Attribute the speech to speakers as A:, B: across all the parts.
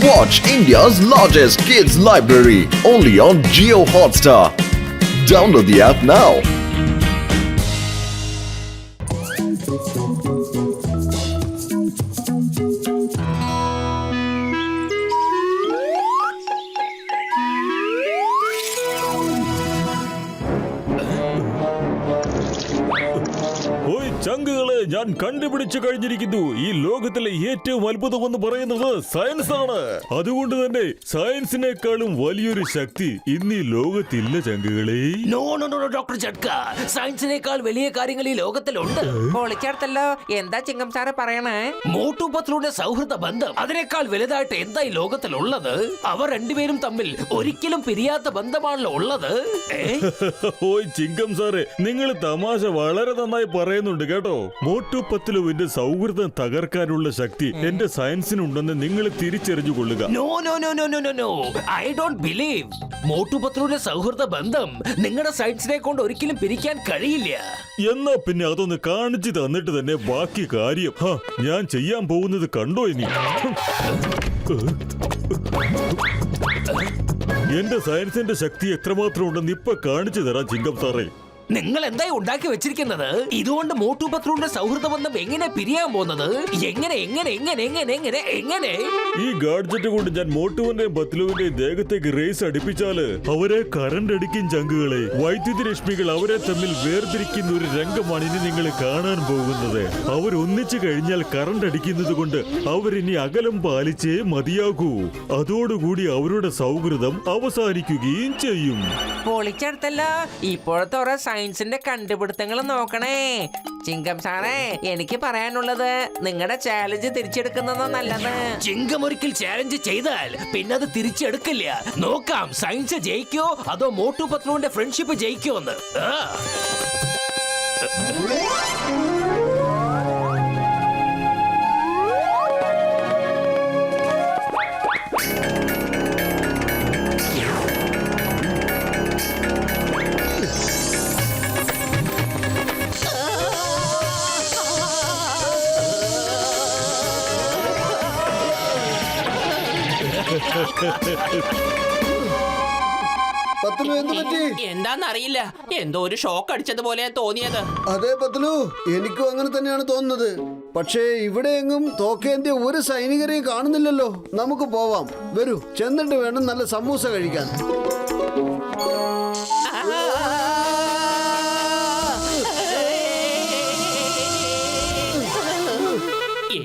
A: Watch India's largest kids library only on Jio Hotstar. Download the app now.
B: ചങ്കുകളെ ഞാൻ കണ്ടുപിടിച്ചു കഴിഞ്ഞിരിക്കുന്നു. ഈ ലോകത്തിലെ ഏറ്റവും അത്ഭുതമെന്ന് പറയുന്നത് സയൻസ് ആണ്. അതുകൊണ്ട് തന്നെ സയൻസിനേക്കാളും വലിയൊരു ശക്തി ഇന്ന് ഈ ലോകത്തില്ല ചങ്കുകളെ.
C: നോ നോ നോ ഡോക്ടർ ജഡ്ക, സയൻസിനേക്കാൾ വലിയ കാര്യങ്ങൾ ഈ ലോകത്തിലുണ്ട്.
D: പൊളിച്ചെടുത്തല്ലോ. എന്താ ചിങ്കം സാറ് പറയണേ?
C: മോട്ടു പത്ലുവിന്റെ സൗഹൃദ ബന്ധം അതിനേക്കാൾ വലുതായിട്ട് എന്താ ഈ ലോകത്തിലുള്ളത്? അവർ രണ്ടുപേരും തമ്മിൽ ഒരിക്കലും പിരിയാത്ത ബന്ധമാണല്ലോ ഉള്ളത്.
B: ഓയ് ചിങ്കം സാറേ, നിങ്ങൾ തമാശ വളരെ നന്നായി പറയുന്നുണ്ട് കേട്ടോ. മോട്ടു പത്ലുവിന്റെ സൗഹൃദം തകർക്കാനുള്ള ശക്തി എന്റെ സയൻസിനുണ്ടെന്ന് നിങ്ങൾ തിരിച്ചറിഞ്ഞു കൊള്ളുക.
C: No no no no no no I don't believe. Motu പത്ലുവിന്റെ സൗഹൃദ ബന്ധം നിങ്ങളുടെ സയൻസിനെ കൊണ്ട് ഒരിക്കലും പിരിക്കാൻ കഴിയില്ല.
B: എന്നാ പിന്നെ അതൊന്ന് കാണിച്ചു തന്നിട്ട് തന്നെ ബാക്കി കാര്യം ഞാൻ ചെയ്യാൻ പോകുന്നത് കണ്ടോ ഇനി. എന്റെ സയൻസിന്റെ ശക്തി എത്രമാത്രം ഉണ്ടെന്ന് ഇപ്പൊ കാണിച്ചു തരാം ചിങ്കം സാറേ.
C: നിങ്ങൾ എന്തായി ഉണ്ടാക്കി വെച്ചിരിക്കുന്നത്? ഇതുകൊണ്ട് മോട്ടു പത്ലുവിന്റെ സൗഹൃദ ബന്ധം എങ്ങനെ പിരിയാൻ പോകുന്നത്? എങ്ങനെ എങ്ങനെ എങ്ങനെ എങ്ങനെ എങ്ങനെ എങ്ങനെ?
B: ഈ ഗാഡ്ജറ്റ് കൊണ്ട് ഞാൻ മോട്ടുവിന്റെയും പത്ലുവിന്റെയും ദേഹത്തേക്ക് റേസ് അടിപ്പിച്ചാല് അവരെ കറണ്ട് അടിക്കും ചങ്കുകളെ. വൈദ്യുതി രശ്മികൾ അവരെ തമ്മിൽ വേർതിരിക്കുന്ന ഒരു രംഗമാണ് ഇനി നിങ്ങൾ കാണാൻ പോകുന്നത്. അവർ ഒന്നിച്ചു കഴിഞ്ഞാൽ കറണ്ട് അടിക്കുന്നത് കൊണ്ട് അവരിനി അകലം പാലിച്ചേ മതിയാകൂ. അതോടുകൂടി അവരുടെ സൗഹൃദം അവസാനിക്കുകയും ചെയ്യും.
D: പൊളിച്ചെടുത്തല്ലോ. ഇപ്പോഴത്തെ ഓരോ സയൻസിന്റെ കണ്ടുപിടുത്തങ്ങൾ നോക്കണേ. ചിങ്കം സാറേ, എനിക്ക് പറയാനുള്ളത് നിങ്ങളുടെ ചാലഞ്ച് തിരിച്ചെടുക്കുന്നതാ നല്ലത്.
C: ചിങ്കം ഒരിക്കൽ ചാലഞ്ച് ചെയ്താൽ പിന്നെ അത് തിരിച്ചെടുക്കില്ല. നോക്കാം സയൻസ് ജയിക്കോ അതോ മോട്ടു പത്ലുവിന്റെ ഫ്രണ്ട്ഷിപ്പ് ജയിക്കോ എന്ന്.
E: പത്ലു എന്ത് പറ്റി?
F: എന്താന്നറിയില്ല, എന്തോ ഒരു ഷോക്ക് അടിച്ചതുപോലെ തോന്നിയത്.
E: അതെ പത്ലു, എനിക്കും അങ്ങനെ തന്നെയാണ് തോന്നുന്നത്. പക്ഷേ ഇവിടെ എങ്ങും തോക്കേന്ത്യ ഒരു സൈനികരെയും കാണുന്നില്ലല്ലോ. നമുക്ക് പോവാം, വരൂ. ചെന്നിട്ട് വേണം നല്ല സമൂസ കഴിക്കാൻ.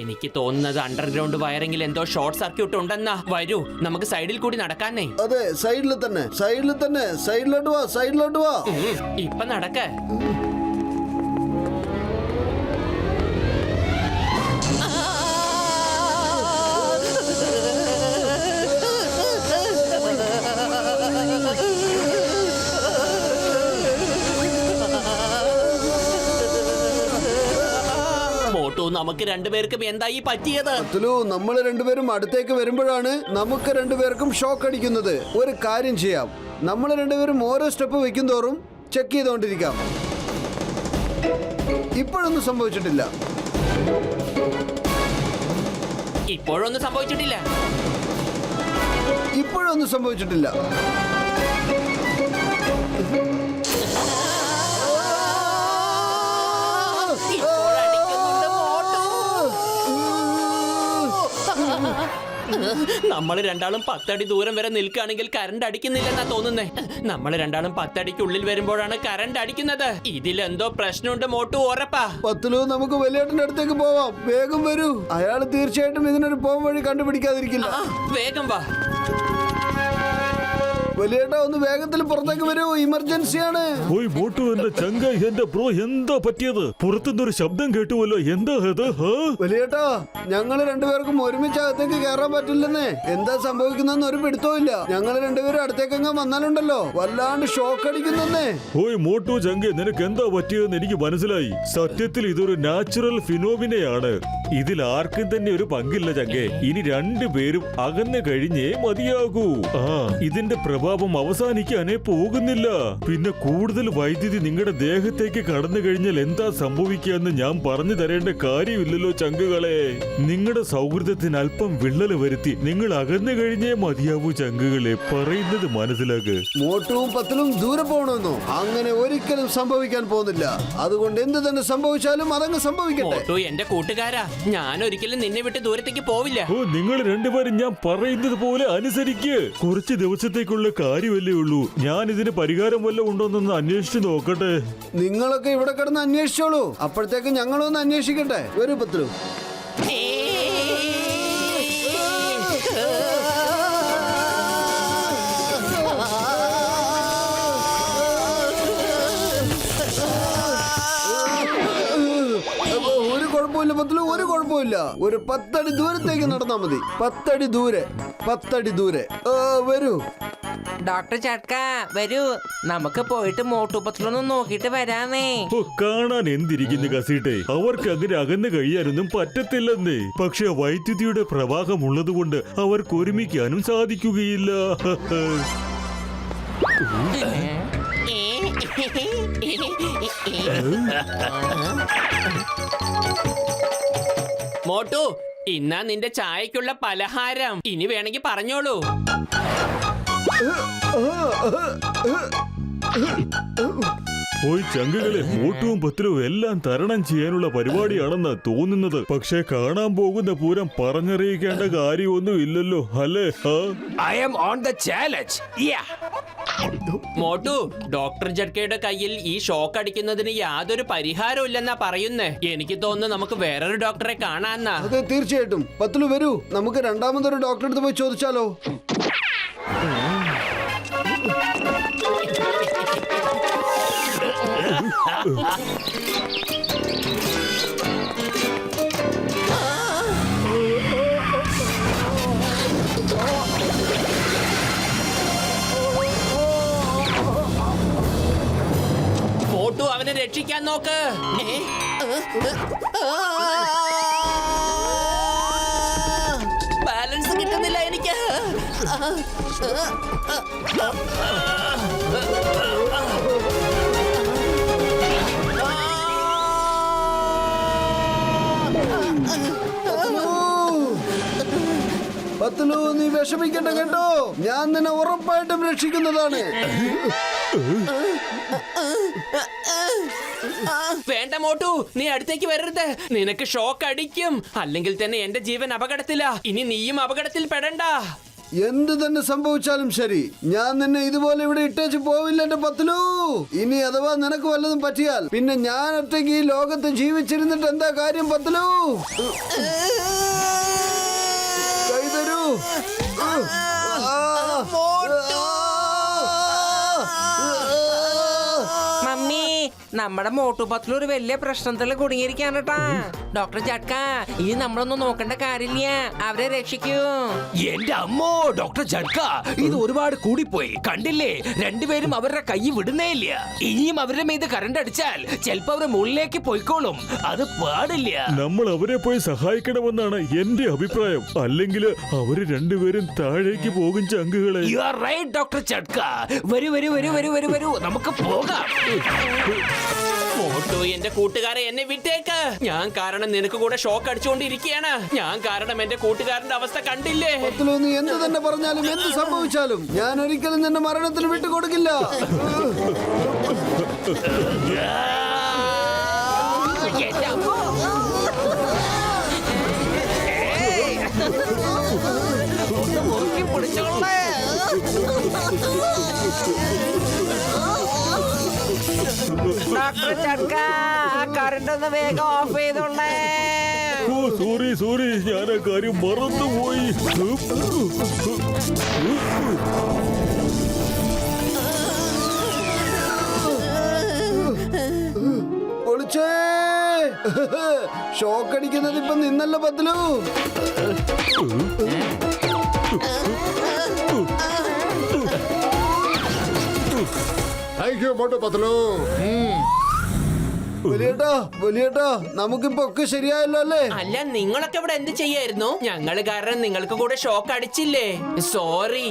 F: എനിക്ക് തോന്നുന്നത് അണ്ടർഗ്രൗണ്ട് വയറിംഗിൽ എന്തോ ഷോർട്ട് സർക്യൂട്ട് ഉണ്ടെന്നാ. വരൂ, നമുക്ക് സൈഡിൽ കൂടി നടക്കാനേ.
E: അതെ, സൈഡിൽ തന്നെ, സൈഡിൽ തന്നെ. സൈഡിലോട്ട് വാ, സൈഡിലോട്ട് വാ.
F: ഇപ്പൊ നടക്ക. നമുക്ക് രണ്ടുപേർക്കും എന്തായി പറ്റിയത്?
E: നമ്മൾ രണ്ടുപേരും അടുത്തേക്ക് വരുമ്പോഴാണ് നമുക്ക് രണ്ടുപേർക്കും ഷോക്ക് അടിക്കുന്നത്. ഒരു കാര്യം ചെയ്യാം, നമ്മൾ രണ്ടുപേരും ഓരോ സ്റ്റെപ്പ് വെക്കും തോറും ചെക്ക് ചെയ്തോണ്ടിരിക്കാം. ഇപ്പോഴൊന്നും സംഭവിച്ചിട്ടില്ല.
F: ഇപ്പോഴൊന്നും സംഭവിച്ചിട്ടില്ല.
E: ഇപ്പോഴൊന്നും സംഭവിച്ചിട്ടില്ല.
F: നമ്മൾ രണ്ടാളും 10 അടി ദൂരം വരെ നിൽക്കുകയാണെങ്കിൽ കറണ്ട് അടിക്കുന്നില്ലെന്നാ തോന്നുന്നേ. നമ്മൾ രണ്ടാളും 10 അടിക്കുള്ളിൽ വരുമ്പോഴാണ് കറണ്ട് അടിക്കുന്നത്. ഇതിലെന്തോ പ്രശ്നമുണ്ട് മോട്ടു, ഉറപ്പാ.
E: പത്ലു, നമുക്ക് വലിയേട്ടന്റെ അടുത്തേക്ക് പോവാം. വേഗം വരൂ. അയാൾ തീർച്ചയായിട്ടും ഇതിനൊരു പോം വഴി കണ്ടുപിടിക്കാതിരിക്കില്ല.
F: വേഗം വാ.
E: വലിയേട്ടാ, ഒന്ന് വേഗത്തിൽ പുറത്തേക്ക് വരൂ, ഇമർജൻസിയാണ്.
B: ഓയ് മോട്ടു, എന്റെ ചങ്ക, എന്റെ ബ്രോ, എന്താ പറ്റിയത്? പുറത്തുനിന്നൊരു ശബ്ദം കേട്ടുവല്ലോ. എന്താ അത്?
E: വലിയേട്ടാ, ഞങ്ങൾ രണ്ടുപേർക്കും ഒരുമിച്ച് അകത്തേക്ക് കയറാൻ പറ്റില്ലെന്നേ. എന്താ സംഭവിക്കുന്നെന്ന് ഒരു പിടുത്തവും ഇല്ല. ഞങ്ങൾ രണ്ടുപേരും അടുത്തേക്കങ്ങ് വന്നാലുണ്ടല്ലോ വല്ലാണ്ട് ഷോക്ക് അടിക്കുന്നേ.
B: ഓയ് മോട്ടു ചങ്ക, നിനക്ക് എന്താ പറ്റിയതെന്ന് എനിക്ക് മനസ്സിലായി. സത്യത്തിൽ ഇതൊരു നാച്ചുറൽ ഫിനോമിനയാണ്. ഇതിൽ ആർക്കും തന്നെ ഒരു പങ്കില്ല ചങ്കെ. ഇനി രണ്ടുപേരും അകന്നു കഴിഞ്ഞേ മതിയാകൂ. ഇതിന്റെ പ്രഭാവം അവസാനിക്കാനേ പോകുന്നില്ല. പിന്നെ കൂടുതൽ വൈദ്യുതി നിങ്ങളുടെ ദേഹത്തേക്ക് കടന്നു കഴിഞ്ഞാൽ എന്താ സംഭവിക്കാന്ന് ഞാൻ പറഞ്ഞു തരേണ്ട കാര്യമില്ലല്ലോ ചങ്കുകളെ. നിങ്ങളുടെ സൗഹൃദത്തിന് അല്പം വിള്ളല് വരുത്തി നിങ്ങൾ അകന്നു കഴിഞ്ഞേ മതിയാവൂ ചങ്കുകളെ. പറയുന്നത് മനസ്സിലാക്ക്.
E: മോട്ടുവും പത്തലും ദൂരെ പോകണമെന്നോ? അങ്ങനെ ഒരിക്കലും സംഭവിക്കാൻ പോകുന്നില്ല. അതുകൊണ്ട് എന്ത് തന്നെ സംഭവിച്ചാലും അതങ്ങ് സംഭവിക്കട്ടെ.
F: മോട്ടു എന്റെ കൂട്ടുകാരാ, ഞാൻ ഒരിക്കലും നിന്നെ വിട്ട് ദൂരത്തേക്ക് പോവില്ല.
B: ഓ, നിങ്ങൾ രണ്ടുപേരും ഞാൻ പറയുന്നത് പോലെ അനുസരിക്ക്. കുറച്ച് ദിവസത്തേക്കുള്ള കാര്യമല്ലേ ഉള്ളൂ. ഞാൻ ഇതിന് പരിഹാരം വല്ലതും ഉണ്ടോന്നൊന്ന് അന്വേഷിച്ചു നോക്കട്ടെ.
E: നിങ്ങളൊക്കെ ഇവിടെ കിടന്ന് അന്വേഷിച്ചോളൂ. അപ്പോഴത്തേക്ക് ഞങ്ങളൊന്ന് അന്വേഷിക്കട്ടെ. വരൂ പത്തലു. ഒരു കുഴപ്പമില്ല പത്തലു, ഒരു കുഴപ്പമില്ല. ഒരു 10 അടി ദൂരത്തേക്ക് നടന്നാ മതി. 10 അടി ദൂരെ, 10 അടി ദൂരെ. വരൂ.
D: ഡോക്ടർ ചട്ക വരൂ, നമുക്ക് പോയിട്ട് മോട്ടുപത്തിലൊന്നും നോക്കിയിട്ട് വരാന്നേ.
B: ഓ, കാണാൻ എന്തിരിക്കുന്നു കസീട്ടെ. അവർക്ക് അങ്ങനെ അകന്നു കഴിയാനൊന്നും പറ്റത്തില്ലെന്നേ. പക്ഷെ വൈദ്യുതിയുടെ പ്രവാഹം ഉള്ളതുകൊണ്ട് അവർക്ക് ഒരുമിക്കാനും സാധിക്കുകയില്ല.
F: മോട്ടു, ഇന്നാ നിന്റെ ചായക്കുള്ള പലഹാരം. ഇനി വേണമെങ്കിൽ പറഞ്ഞോളൂ.
B: പോയി ചങ്കുകളെ, മോട്ടുവും പത്തിലും എല്ലാം തരണം ചെയ്യാനുള്ള പരിപാടിയാണെന്നാ തോന്നുന്നത്. പക്ഷെ കാണാൻ പോകുന്ന പൂരം പറഞ്ഞറിയിക്കേണ്ട കാര്യമൊന്നും ഇല്ലല്ലോ അല്ലേ?
C: I am on the challenge.
F: Motu, doctor ജഡ്കയുടെ കയ്യിൽ ഈ ഷോക്ക് അടിക്കുന്നതിന് യാതൊരു പരിഹാരവും ഇല്ലെന്നാ പറയുന്നേ. എനിക്ക് തോന്നുന്നു നമുക്ക് വേറൊരു ഡോക്ടറെ കാണാന്നാ.
E: അതെ, തീർച്ചയായിട്ടും. പത്തലു വരൂ, നമുക്ക് രണ്ടാമതൊരു ഡോക്ടറെ അടുത്ത് പോയി ചോദിച്ചാലോ?
F: മോട്ടു, അവനെ രക്ഷിക്കാൻ നോക്ക്. ബാലൻസ് കിട്ടുന്നില്ല എനിക്ക്.
E: പത്തലു, നീ വിഷമിക്കണ്ട കേട്ടോ. ഞാൻ നിന്നെ ഉറപ്പായിട്ടും രക്ഷിക്കുന്നതാണ്.
F: വേണ്ട മോട്ടു, നീ അടുത്തേക്ക് വരരുത്. നിനക്ക് ഷോക്ക് അടിക്കും. അല്ലെങ്കിൽ തന്നെ എന്റെ ജീവൻ അപകടത്തിലാ. ഇനി നീയും അപകടത്തിൽ പെടണ്ട.
E: എന്ത് തന്നെ സംഭവിച്ചാലും ശരി, ഞാൻ നിന്നെ ഇതുപോലെ ഇവിടെ ഇട്ടേച്ച് പോവില്ല എന്റെ പത്തലു. ഇനി അഥവാ നിനക്ക് വല്ലതും പറ്റിയാൽ പിന്നെ ഞാൻ ഒറ്റയ്ക്ക് ഈ ലോകത്ത് ജീവിച്ചിരുന്നിട്ട് എന്താ കാര്യം പത്തലു? കൈ തരൂ.
D: മമ്മി, നമ്മുടെ മോട്ടുപത്തിൽ ഒരു വലിയ പ്രശ്നത്തിൽ കുടുങ്ങിയിരിക്കാണ് കേട്ടാ. ഡോക്ടർ ചട്ക, ഇനി നമ്മളൊന്നും നോക്കേണ്ട കാര്യമില്ല. അവരെ രക്ഷിക്കൂ.
C: എന്റെ അമ്മോ, ഡോക്ടർ ജഡ്ക, ഇത് ഒരുപാട് കൂടിപ്പോയി. കണ്ടില്ലേ, രണ്ടുപേരും അവരുടെ കൈ വിടുന്നേ ഇല്ല. ഇനിയും അവരുടെ മീത് കറണ്ട് അടിച്ചാൽ ചിലപ്പോ അവര് മുകളിലേക്ക് പോയിക്കോളും. അത് പാടില്ല.
B: നമ്മൾ അവരെ പോയി സഹായിക്കണമെന്നാണ് എന്റെ അഭിപ്രായം. അല്ലെങ്കിൽ അവര് രണ്ടുപേരും താഴേക്ക് പോകും ചങ്കുകളെ.
C: You are right doctor Jhatka. വരൂ വരൂ വരൂ വരൂ വരൂ വരൂ, നമുക്ക് പോകാം.
F: മോട്ടു, എന്റെ കൂട്ടുകാരെ എന്നെ വിട്ടേക്ക്. ഞാൻ കാരണം നിനക്ക് കൂടെ ഷോക്ക് അടിച്ചുകൊണ്ടിരിക്കുകയാണ്. ഞാൻ കാരണം എന്റെ കൂട്ടുകാരന്റെ അവസ്ഥ കണ്ടില്ലേ?
E: പത്തലു, നീ എന്ത് തന്നെ പറഞ്ഞാലും എന്ത് സംഭവിച്ചാലും ഞാൻ ഒരിക്കലും നിന്നെ മരണത്തിന് വിട്ടുകൊടുക്കില്ല.
C: എന്റെ അമ്മോ. മുറുക്കി പിടിച്ചോളേ.
D: ഡോക്ടർ ചട്ക, കറണ്ട് ഒന്ന് വേഗം ഓഫ് ചെയ്തോളേ.
B: ഓ, സോറി, ഞാൻ ആ കാര്യം മറന്നുപോയി.
E: പൊളിച്ചേ. ഷോക്ക് അടിക്കുന്നത് ഇപ്പൊ നിന്നല്ല പത്തലു.
G: Thank you Motu Patlu.
E: വലിയേട്ടാ നമുക്കിപ്പോ ഒക്കെ ശരിയായല്ലോ അല്ലേ?
F: അല്ല നിങ്ങളൊക്കെ ഇവിടെ എന്ത് ചെയ്യായിരുന്നു? ഞങ്ങള് കാരണം നിങ്ങൾക്ക് കൂടെ ഷോക്ക് അടിച്ചില്ലേ? സോറി.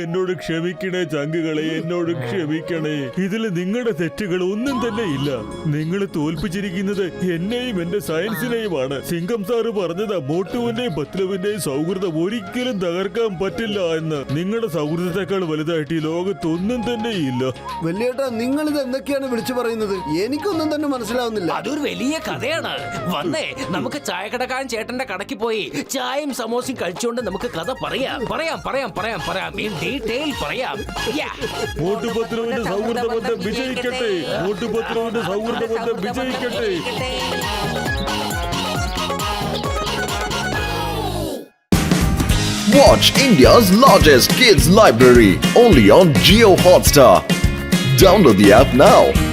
B: എന്നോട് ക്ഷമിക്കണേ ചങ്കുകളെ, എന്നോട് ക്ഷമിക്കണേ. ഇതിൽ നിങ്ങളുടെ തെറ്റുകൾ ഒന്നും തന്നെ ഇല്ല. നിങ്ങൾ തോൽപ്പിച്ചിരിക്കുന്നത് എന്നെയും എന്റെ സയൻസിനെയുമാണ്. സിംഗം സാറ് പറഞ്ഞതാ, മോട്ടുവിന്റെയും പത്ലുവിന്റെയും സൗഹൃദം ഒരിക്കലും തകർക്കാൻ പറ്റില്ല എന്ന്. നിങ്ങളുടെ സൗഹൃദത്തെക്കാൾ വലുതായിട്ട് ഈ ലോകത്ത് ഒന്നും തന്നെ ഇല്ല.
E: വലിയേട്ടാ നിങ്ങൾ ഇത് എന്തൊക്കെയാണ് വിളിച്ചു പറയുന്നത്? എനിക്കൊന്നും തന്നെ മനസ്സിലാവുന്നില്ല.
C: അതൊരു വലിയ കഥയാണ്. വന്നേ, നമുക്ക് ചായക്കടക്കാരൻ ചേട്ടന്റെ കടയ്ക്ക് പോയി ചായയും സമോസയും കഴിച്ചുകൊണ്ട് നമുക്ക് കഥ പറയാം. In detail പറയാം. Yeah.
B: മോട്ടുപത്ലുവിന്റെ സൗഹൃദ ബന്ധം വിജയിക്കട്ടെ. മോട്ടുപത്ലുവിന്റെ സൗഹൃദ ബന്ധം വിജയിക്കട്ടെ.
A: Watch India's largest kids library only on Geo Hotstar. Download the app now.